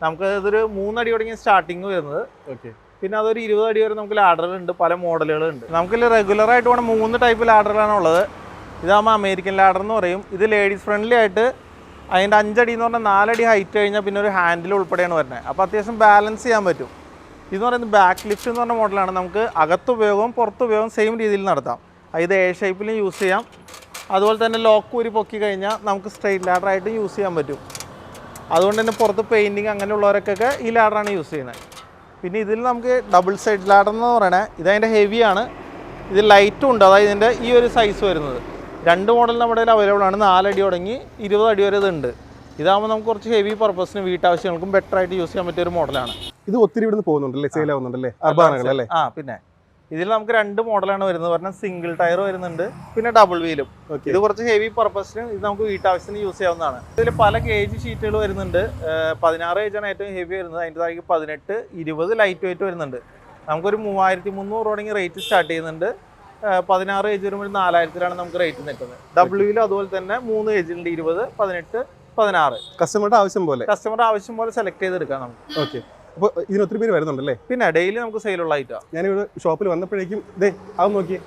നമുക്ക് ഇതൊരു 3 അടി തുടങ്ങിയ സ്റ്റാർട്ടിങ് വരുന്നത്. പിന്നെ അതൊരു 20 അടി വരെ നമുക്ക് ലാഡറുകളുണ്ട്, പല മോഡലുകളുണ്ട്. നമുക്കിൽ റെഗുലർ ആയിട്ട് വേണം 3 ടൈപ്പ് ലാഡറുകളാണ് ഉള്ളത്. ഇതാകുമ്പോൾ അമേരിക്കൻ ലാഡർ എന്ന് പറയും. ഇത് ലേഡീസ് ഫ്രണ്ട്ലി ആയിട്ട് അതിൻ്റെ 5 അടി എന്ന് പറഞ്ഞാൽ 4 അടി ഹൈറ്റ് കഴിഞ്ഞാൽ പിന്നെ ഒരു ഹാൻഡിൽ ഉൾപ്പെടെയാണ് വരുന്നത്. അപ്പോൾ അത്യാവശ്യം ബാലൻസ് ചെയ്യാൻ പറ്റും. ഇതെന്ന് പറയുന്നത് ബാക്ക് ലിഫ്റ്റ് എന്ന് പറഞ്ഞ മോഡലാണ്. നമുക്ക് അകത്തുപയോഗവും പുറത്തുപയോഗവും സെയിം രീതിയിൽ നടത്താം. ഇത് A ഷേപ്പിലും യൂസ് ചെയ്യാം. അതുപോലെ തന്നെ ലോക്ക് ഊരി പൊക്കി കഴിഞ്ഞാൽ നമുക്ക് സ്ട്രെയിറ്റ് ലാഡറായിട്ട് യൂസ് ചെയ്യാൻ പറ്റും. അതുകൊണ്ട് തന്നെ പുറത്ത് പെയിൻറ്റിങ് അങ്ങനെയുള്ളവരൊക്കെ ഈ ലാഡറാണ് യൂസ് ചെയ്യുന്നത്. പിന്നെ ഇതിൽ നമുക്ക് ഡബിൾ സൈഡ് ലാഡർ എന്ന് പറയണേ, ഇതതിൻ്റെ ഹെവിയാണ്. ഇത് ലൈറ്റും ഉണ്ട്. അതായത് ഇതിൻ്റെ ഈ ഒരു സൈസ് വരുന്നത് 2 മോഡൽ നമ്മുടെ കയ്യിൽ അവൈലബിൾ ആണ്. 4 അടി തുടങ്ങി 20 അടി വരെ ഇതുണ്ട്. ഇതാകുമ്പോൾ നമുക്ക് കുറച്ച് ഹെവി പർപ്പസിന് വീട്ടാവശ്യങ്ങൾക്കും ബെറ്റർ ആയിട്ട് യൂസ് ചെയ്യാൻ പറ്റിയ ഒരു മോഡലാണ്. ഇത് ഒത്തിരി ഇവിടുന്ന് പോകുന്നുണ്ടല്ലേ, സെയിൽ ആവുന്നുണ്ടല്ലേ, അർബാനകൾ അല്ലേ? പിന്നെ ഇതിൽ നമുക്ക് 2 മോഡലാണ് വരുന്നത്. പറഞ്ഞാൽ സിംഗിൾ ടയർ വരുന്നുണ്ട്, പിന്നെ ഡബിൾ വീലും. ഇത് കുറച്ച് ഹെവി പർപ്പസിന് ഇത് നമുക്ക് വീട്ടാവശ്യത്തിന് യൂസ് ചെയ്യാവുന്നതാണ്. ഇതിൽ പല കേജ് ഷീറ്റുകൾ വരുന്നുണ്ട്. 16 ഏജാണ് ഏറ്റവും ഹെവി വരുന്നത്. അതിൻ്റെ താഴേക്ക് 18, 20 ലൈറ്റ് വെയിറ്റ് വരുന്നുണ്ട്. നമുക്കൊരു 3300 തുടങ്ങി റേറ്റ് സ്റ്റാർട്ട് ചെയ്യുന്നുണ്ട്. 16 ഏജ് വരുമ്പോൾ 4000-ലാണ് നമുക്ക് റേറ്റ് നിൽക്കുന്നത്. ഡബ്ല്യൂവിലും അതുപോലെ തന്നെ 3 ഏജുണ്ട്, 20, 18, 16. കസ്റ്റമറുടെ ആവശ്യം പോലെ സെലക്ട് ചെയ്തെടുക്കാം നമുക്ക്. ഓക്കെ. അപ്പോൾ ഇതിന് ഒത്തിരി പേര് വരുന്നുണ്ടല്ലേ? പിന്നെ ഡെയിലി നമുക്ക് സെയിലുള്ള ഐറ്റാ. ഞാനിവിടെ ഷോപ്പിൽ വന്നപ്പോഴേക്കും അത് നോക്കി,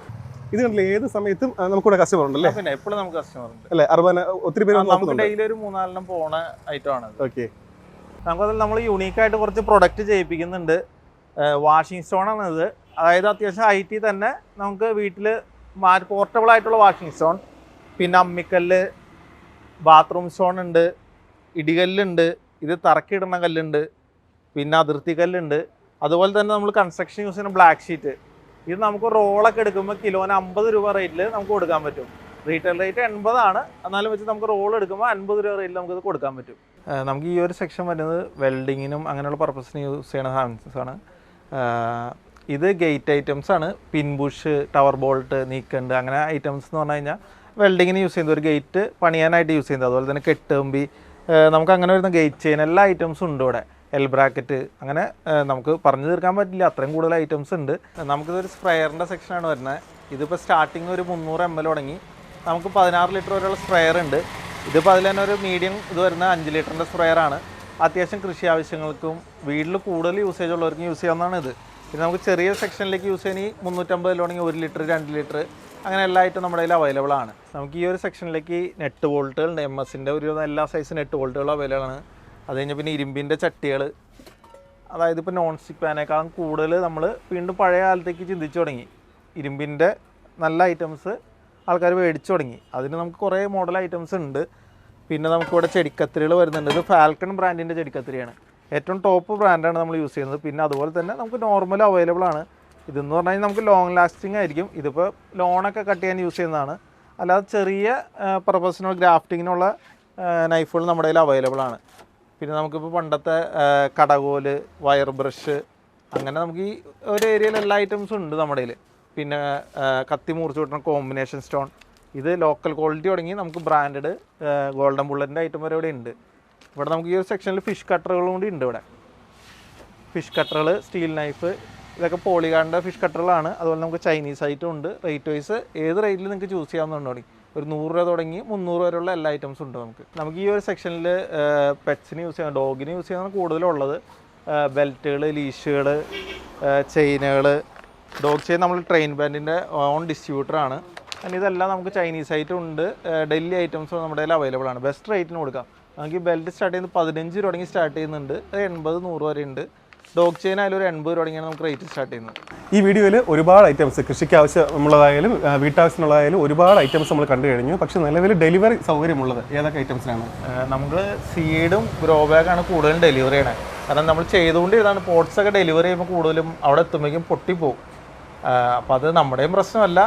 ഇത് കണ്ടില്ല, ഏത് സമയത്തും നമുക്കിവിടെ കസ്റ്റമർ ഉണ്ടല്ലേ? പിന്നെ എപ്പോഴും നമുക്ക് കസ്റ്റമർ ഉണ്ട് അല്ലേ? അർബാന ഒത്തിരി പേര് നമുക്ക് ഡെയിലി ഒരു 3-4 പോണ ഐറ്റം ആണ്. ഓക്കെ. നമുക്കതിൽ നമ്മൾ യൂണീക്കായിട്ട് കുറച്ച് പ്രൊഡക്റ്റ് ചെയ്യിപ്പിക്കുന്നുണ്ട്. വാഷിംഗ് സ്റ്റോൺ ആണ് ഇത്. അതായത് അത്യാവശ്യം ഹൈറ്റിൽ തന്നെ നമുക്ക് വീട്ടിൽ പോർട്ടബിൾ ആയിട്ടുള്ള വാഷിംഗ് സ്റ്റോൺ, പിന്നെ അമ്മിക്കല്ല്, ബാത്റൂം സ്റ്റോൺ ഉണ്ട്, ഇടികല്ലുണ്ട്, ഇത് തറക്കിടുന്ന കല്ലുണ്ട്, പിന്നെ അതിർത്തി കല്ലുണ്ട്. അതുപോലെ തന്നെ നമ്മൾ കൺസ്ട്രക്ഷൻ യൂസ് ചെയ്യുന്ന ബ്ലാക്ക് ഷീറ്റ്. ഇത് നമുക്ക് റോളൊക്കെ എടുക്കുമ്പോൾ കിലോന് 50 രൂപ റേറ്റിൽ നമുക്ക് കൊടുക്കാൻ പറ്റും. റീറ്റെയിൽ റേറ്റ് 80 ആണ്. എന്നാലും വെച്ച് നമുക്ക് റോൾ എടുക്കുമ്പോൾ 50 രൂപ റേറ്റിൽ നമുക്കിത് കൊടുക്കാൻ പറ്റും. നമുക്ക് ഈ ഒരു സെക്ഷൻ വരുന്നത് വെൽഡിങ്ങിനും അങ്ങനെയുള്ള പർപ്പസിന് യൂസ് ചെയ്യുന്ന സാധനമാണ്. ഇത് ഗേറ്റ് ഐറ്റംസ് ആണ്. പിൻബുഷ്, ടവർ ബോൾട്ട്, നീക്കണ്ട്, അങ്ങനെ ഐറ്റംസ് എന്ന് പറഞ്ഞു കഴിഞ്ഞാൽ വെൽഡിങ്ങിന് യൂസ് ചെയ്യുന്നത്, ഒരു ഗേറ്റ് പണിയാനായിട്ട് യൂസ് ചെയ്യുന്നത്. അതുപോലെ തന്നെ കെട്ടുമ്പി, നമുക്ക് അങ്ങനെ വരുന്ന ഗേറ്റ് ചെയിൻ, എല്ലാ ഐറ്റംസും ഉണ്ട് ഇവിടെ. എൽ ബ്രാക്കറ്റ്, അങ്ങനെ നമുക്ക് പറഞ്ഞു തീർക്കാൻ പറ്റില്ല, അത്രയും കൂടുതൽ ഐറ്റംസ് ഉണ്ട്. നമുക്കിതൊരു സ്പ്രെയറിൻ്റെ സെക്ഷനാണ് വരുന്നത്. ഇതിപ്പോൾ സ്റ്റാർട്ടിങ് ഒരു 300 ml തുടങ്ങി നമുക്ക് 16 ലിറ്റർ വരെയുള്ള സ്പ്രെയർ ഉണ്ട്. ഇതിപ്പോൾ അതിൽ തന്നെ ഒരു മീഡിയം ഇത് വരുന്ന 5 ലിറ്ററിൻ്റെ സ്പ്രെയറാണ്. അത്യാവശ്യം കൃഷി ആവശ്യങ്ങൾക്കും വീട്ടിൽ കൂടുതൽ യൂസേജ് ഉള്ളവർക്കും യൂസ് ചെയ്യാവുന്നതാണ് ഇത്. പിന്നെ നമുക്ക് ചെറിയ സെക്ഷനിലേക്ക് യൂസ് ചെയ്യാൻ 350 തുടങ്ങി 1 ലിറ്റർ, 2 ലിറ്റർ, അങ്ങനെ എല്ലാ ഐറ്റം നമ്മുടെ കയ്യിൽ അവൈലബിൾ ആണ്. നമുക്ക് ഈ ഒരു സെക്ഷനിലേക്ക് നെറ്റ് വോൾട്ടുകളുണ്ട്. MS-ൻ്റെ ഒരു എല്ലാ സൈസ് നെറ്റ് വോൾട്ടുകളും അവൈലബിൾ ആണ്. അത് കഴിഞ്ഞാൽ പിന്നെ ഇരുമ്പിൻ്റെ ചട്ടികൾ, അതായത് ഇപ്പോൾ നോൺ സ്റ്റിക്ക് പാനേക്കാളും കൂടുതൽ നമ്മൾ വീണ്ടും പഴയ കാലത്തേക്ക് ചിന്തിച്ചു തുടങ്ങി. ഇരുമ്പിൻ്റെ നല്ല ഐറ്റംസ് ആൾക്കാർ മേടിച്ചു തുടങ്ങി. അതിന് നമുക്ക് കുറേ മോഡൽ ഐറ്റംസ് ഉണ്ട്. പിന്നെ നമുക്കിവിടെ ചെടിക്കത്തിരികൾ വരുന്നുണ്ട്. ഇത് ഫാൽക്കൺ ബ്രാൻഡിൻ്റെ ചെടിക്കത്തിരിയാണ്. ഏറ്റവും ടോപ്പ് ബ്രാൻഡാണ് നമ്മൾ യൂസ് ചെയ്യുന്നത്. പിന്നെ അതുപോലെ തന്നെ നമുക്ക് നോർമൽ അവൈലബിൾ ആണ്. ഇതെന്ന് പറഞ്ഞു കഴിഞ്ഞാൽ നമുക്ക് ലോങ് ലാസ്റ്റിംഗ് ആയിരിക്കും. ഇതിപ്പോൾ ലോണൊക്കെ കട്ട് ചെയ്യാൻ യൂസ് ചെയ്യുന്നതാണ്. അല്ലാതെ ചെറിയ പ്രൊഫഷണൽ ഗ്രാഫ്റ്റിങ്ങിനുള്ള നൈഫുകൾ നമ്മുടെ കയ്യിൽ അവൈലബിൾ ആണ്. പിന്നെ നമുക്കിപ്പോൾ പണ്ടത്തെ കടകോല്, വയർ ബ്രഷ്, അങ്ങനെ നമുക്ക് ഈ ഒരു ഏരിയയിൽ എല്ലാ ഐറ്റംസും ഉണ്ട് നമ്മുടെ കയ്യിൽ. പിന്നെ കത്തി മുറിച്ച് കിട്ടുന്ന കോമ്പിനേഷൻ സ്റ്റോൺ, ഇത് ലോക്കൽ ക്വാളിറ്റി തുടങ്ങി നമുക്ക് ബ്രാൻഡഡ് ഗോൾഡൻ ബുള്ളറ്റിൻ്റെ ഐറ്റം വരെ ഇവിടെ ഉണ്ട്. ഇവിടെ നമുക്ക് ഈ ഒരു സെക്ഷനിൽ ഫിഷ് കട്ടറുകളും കൂടി ഉണ്ട്. ഇവിടെ ഫിഷ് കട്ടറുകൾ, സ്റ്റീൽ നൈഫ്, ഇതൊക്കെ പോളികാർഡിൻ്റെ ഫിഷ് കട്ടറുകളാണ്. അതുപോലെ നമുക്ക് ചൈനീസ് ഐറ്റം ഉണ്ട്. റേറ്റ് വൈസ് ഏത് റേറ്റിൽ നിങ്ങൾക്ക് ചൂസ് ചെയ്യാവുന്നതുണ്ട്. തുടങ്ങി ഒരു 100 രൂപ തുടങ്ങി 300 വരെയുള്ള എല്ലാ ഐറ്റംസും ഉണ്ട് നമുക്ക് ഈ ഒരു സെക്ഷനിൽ. പെറ്റ്സിന് യൂസ് ചെയ്യാൻ, ഡോഗിന് യൂസ് ചെയ്യാൻ കൂടുതലുള്ളത് ബെൽറ്റുകൾ, ലീഷുകൾ, ചെയിനുകൾ. ഡോഗ് ചെയിൻ നമ്മൾ ട്രെയിൻ ബാൻഡിൻ്റെ ഓൺ ഡിസ്ട്രിബ്യൂട്ടറാണ്. ഇതെല്ലാം നമുക്ക് ചൈനീസ് ഐറ്റം ഉണ്ട്. ഡൽഹി ഐറ്റംസ് നമ്മുടെ കയ്യിൽ അവൈലബിൾ ആണ്. ബെസ്റ്റ് റേറ്റിന് കൊടുക്കാം. നമുക്ക് ഈ ബെൽറ്റ് സ്റ്റാർട്ട് ചെയ്യുന്നത് 15 രൂപ തുടങ്ങി സ്റ്റാർട്ട് ചെയ്യുന്നുണ്ട്. 80, 100 വരെ ഉണ്ട്. ഡോഗ് ചെയിൻ ആയാലും ഒരു 80 രൂപ തുടങ്ങിയാണ് നമുക്ക് റേറ്റ് സ്റ്റാർട്ട് ചെയ്യുന്നത്. ഈ വീഡിയോയിൽ ഒരുപാട് ഐറ്റംസ്, കൃഷിക്ക് ആവശ്യമുള്ളതായാലും വീട്ടാവശ്യമുള്ളതായാലും ഒരുപാട് ഐറ്റംസ് നമ്മൾ കണ്ടു കഴിഞ്ഞു. പക്ഷേ നിലവിൽ ഡെലിവറി സൗകര്യമുള്ളത് ഏതൊക്കെ ഐറ്റംസിനാണ്? നമുക്ക് സീഡും ഗ്രോ ബാഗാണ് കൂടുതലും ഡെലിവറി ചെയ്യണത്. കാരണം നമ്മൾ ചെയ്തുകൊണ്ട് ഇതാണ്. പോട്ട്സൊക്കെ ഡെലിവറി ചെയ്യുമ്പോൾ കൂടുതലും അവിടെ എത്തുമ്പോഴേക്കും പൊട്ടിപ്പോവും. അപ്പോൾ അത് നമ്മുടെയും പ്രശ്നമല്ല,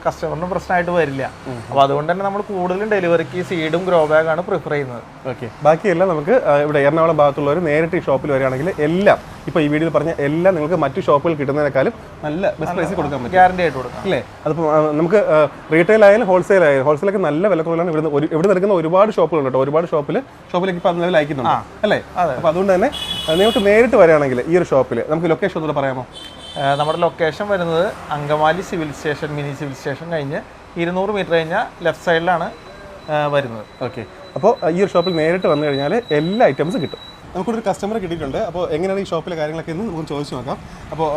കസ്റ്റമറിനും പ്രശ്നമായിട്ട് വരില്ല. അപ്പോൾ അതുകൊണ്ട് തന്നെ നമ്മൾ കൂടുതലും ഡെലിവറിക്ക് സീഡും ഗ്രോ ബാഗാണ് പ്രിഫർ ചെയ്യുന്നത്. ഓക്കെ. ബാക്കിയെല്ലാം നമുക്ക് ഇവിടെ എറണാകുളം ഭാഗത്തുള്ളവർ നേരിട്ട് ഈ ഷോപ്പിൽ വരികയാണെങ്കിൽ എല്ലാം, ഇപ്പോൾ ഈ വീഡിയോയിൽ പറഞ്ഞ എല്ലാം നിങ്ങൾക്ക് മറ്റു ഷോപ്പുകൾ കിട്ടുന്നതിനേക്കാളും നല്ല ബെസ്റ്റ് പ്രൈസിൽ കൊടുക്കാൻ പറ്റും. ഗ്യാരണ്ടി ആയിട്ട് കൊടുക്കാം അല്ലേ? അതിപ്പോൾ നമുക്ക് റീറ്റെയിൽ ആയാലും ഹോൾസെയിൽ ആയാലും, ഹോൾസെയിലൊക്കെ നല്ല വില കൂടുതലാണ്. ഇവിടെ നിൽക്കുന്ന ഒരുപാട് ഷോപ്പുകളുണ്ട് കേട്ടോ. ഒരുപാട് ഷോപ്പിലേക്ക് ഇപ്പോൾ നിലവിൽ അയക്കുന്നുണ്ട് അല്ലേ? അപ്പോൾ അതുകൊണ്ട് തന്നെ നിങ്ങൾക്ക് നേരിട്ട് വരികയാണെങ്കിൽ ഈ ഒരു ഷോപ്പിൽ നമുക്ക് ലൊക്കേഷൻ ഒന്നുകൂടെ പറയാമോ? നമ്മുടെ ലൊക്കേഷൻ വരുന്നത് Angamaly civil station, mini civil station കഴിഞ്ഞ് 200 മീറ്റർ കഴിഞ്ഞാൽ ലെഫ്റ്റ് സൈഡിലാണ് വരുന്നത്. ഓക്കെ. അപ്പോൾ ഈ ഒരു ഷോപ്പിൽ നേരിട്ട് വന്നു കഴിഞ്ഞാൽ എല്ലാ ഐറ്റംസും കിട്ടും. നമുക്കൊരു കസ്റ്റമർ കിട്ടിയിട്ടുണ്ട്. അപ്പോൾ എങ്ങനെയാണ് ഈ ഷോപ്പിലെ കാര്യങ്ങളൊക്കെ എന്ന് നമുക്ക് ചോദിച്ചു നോക്കാം. അപ്പോൾ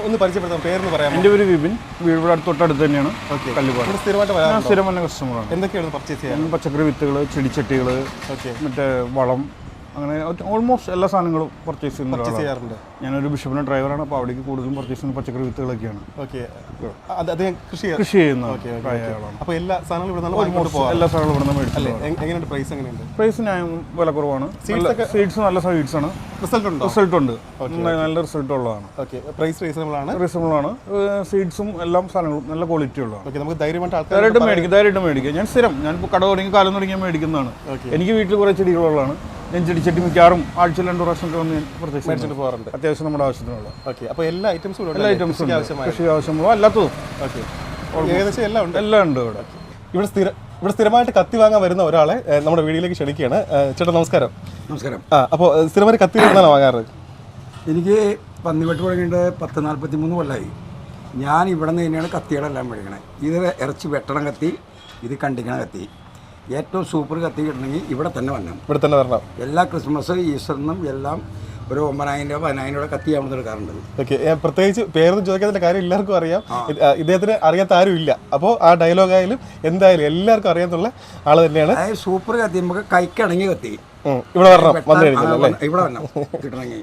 ഒന്ന് പരിചയപ്പെടുത്താം, പേരെന്ന് പറയാം. എൻ്റെ പേര് വിപിൻ, വീട് തൊട്ടടുത്ത് തന്നെയാണ്. ഓക്കെ. കല്ലുപാട് സ്ഥിരമായിട്ട് വരാം. സ്ഥിരം തന്നെ കസ്റ്റമറാണ്. എന്തൊക്കെയാണ് പർച്ചേസ് ചെയ്യാൻ? പച്ചക്കറി വിത്തുകൾ, ചെടിച്ചട്ടികൾ, ഓക്കെ, മറ്റേ വളം, അങ്ങനെ ഓൾമോസ്റ്റ് എല്ലാ സാധനങ്ങളും പർച്ചേസ് ചെയ്യാറുണ്ട്. ഞാനൊരു ബിഷപ്പിൻ്റെ ഡ്രൈവറാണ്. അപ്പോൾ അവിടേക്ക് കൂടുതലും പർച്ചേസ് ചെയ്യുന്ന പച്ചക്കറി വിത്തുകളൊക്കെയാണ്. ഓക്കെ. അത് കൃഷി ചെയ്യുന്ന ആളാണ്. അപ്പോൾ എല്ലാ സാധനങ്ങളും ഇവിടെ എല്ലാ സാധനങ്ങളും ഇവിടെ നിന്ന് മേടിച്ചല്ലേ? എങ്ങനെയുണ്ട് പ്രൈസ്? എങ്ങനെയുണ്ട് പ്രൈസ്? ഞാൻ വില കുറവാണ്. സീഡ്സ് നല്ല സീഡ്സാണ്. റിസൾട്ട് ഉണ്ട്. നല്ല റിസൾട്ട് ഉള്ളതാണ്. ഓക്കെ. പ്രൈസ് റീസണബിൾ ആണ്. സീഡ്സും എല്ലാ സാധനങ്ങളും നല്ല ക്വാളിറ്റി ഉള്ളതാണ്. ഓക്കെ. നമുക്ക് ധൈര്യമായിട്ട് ധൈര്യമായിട്ട് മേടിക്കാം. ഞാൻ സ്ഥിരം, ഞാനിപ്പോൾ കട തുടങ്ങി കാലം തുടങ്ങിയാൽ മേടിക്കുന്നതാണ്. എനിക്ക് വീട്ടിൽ കുറേ ചെടികളുള്ളതാണ്. നെഞ്ചടിച്ചട്ടി മിക്കവാറും ആഴ്ചയിൽ 2 പ്രാവശ്യമൊക്കെ വന്ന് ഞാൻ മേടിച്ചിട്ട് പർച്ചേസ് പോകാറുണ്ട്. അത്യാവശ്യം നമ്മുടെ ആവശ്യത്തിനുള്ള ഓക്കെ, അപ്പോൾ എല്ലാ ഐറ്റംസും എല്ലാ ഐറ്റംസും ഉണ്ട്. കൃഷി ആവശ്യമുള്ള അല്ലാത്തതും ഓക്കെ, ഏകദേശം എല്ലാം ഉണ്ട്. എല്ലാം ഉണ്ട് ഇവിടെ. ഇവിടെ സ്ഥിരമായിട്ട് കത്തി വാങ്ങാൻ വരുന്ന ഒരാളെ നമ്മുടെ വീഡിയോയിലേക്ക് ക്ഷണിക്കുകയാണ്. ചേട്ടാ നമസ്കാരം. നമസ്കാരം. അപ്പോൾ സ്ഥിരമായിട്ട് കത്തി എവിടുന്നാണ് വാങ്ങാറ്? എനിക്ക് പന്നിവെട്ട് തുടങ്ങിയിട്ട് 43 കൊല്ലമായി. ഞാൻ ഇവിടെ നിന്ന് തന്നെയാണ് കത്തികളെല്ലാം മേടിക്കണത്. ഇത് ഇറച്ചി വെട്ടണം കത്തി, ഇത് കണ്ടിക്കണ കത്തി. ഏറ്റവും സൂപ്പർ കത്തി കിട്ടണമെങ്കിൽ ഇവിടെ തന്നെ വരണം. ഇവിടെ തന്നെ വരണം. എല്ലാ ക്രിസ്മസ് ഈസ്റ്ററിനും എല്ലാം ഒരു 9,000 രൂപ 10,000 രൂപ കത്തി ആവുന്നത് എടുക്കാറുണ്ട്. ഓക്കെ, പ്രത്യേകിച്ച് പേരൊന്നും ചോദിക്കാത്തതിന്റെ കാര്യം എല്ലാവർക്കും അറിയാം. ഇദ്ദേഹത്തിന് അറിയാത്ത ആരും ഇല്ല. അപ്പോൾ ആ ഡയലോഗായാലും എന്തായാലും എല്ലാവർക്കും അറിയാത്തുള്ള ആള് തന്നെയാണ്. അതായത് സൂപ്പർ കത്തി നമുക്ക് കൈക്കടങ്ങി കത്തി ഇവിടെ വരണം, വന്നു കഴിഞ്ഞാൽ അല്ലേ? ഇവിടെ വരണം കിട്ടണമെങ്കിൽ.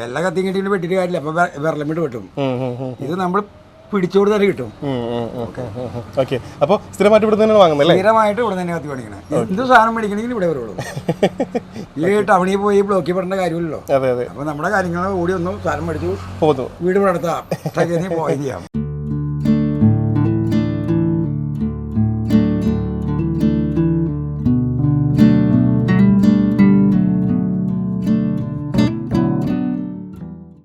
വെള്ള കത്തി കിട്ടിയിട്ട് വെട്ടിട്ട് കാര്യമില്ല, അപ്പൊ വിരലമിട്ട് വെട്ടും. ഇത് നമ്മൾ പിടിച്ചോട് തന്നെ കിട്ടും. ഓക്കെ, അപ്പോൾ സ്ഥിരമായിട്ട് ഇവിടെ തന്നെയാണ് വാങ്ങുന്നത്? സ്ഥിരമായിട്ട് ഇവിടെ തന്നെ കത്തി മേടിക്കണേ. എന്ത് സാധനം മേടിക്കണമെങ്കിൽ ഇവിടെ വരുള്ളൂ. ഈ ടൗണിൽ പോയി ബ്ലോക്കിൽ പെടേണ്ട കാര്യമില്ലല്ലോ. അതെ അതെ. അപ്പൊ നമ്മുടെ കാര്യങ്ങൾ ഓടി ഒന്ന് സാധനം മേടിച്ചു പോകുന്നു, വീട് ഇവിടെ അടുത്താ പോയി ചെയ്യാം.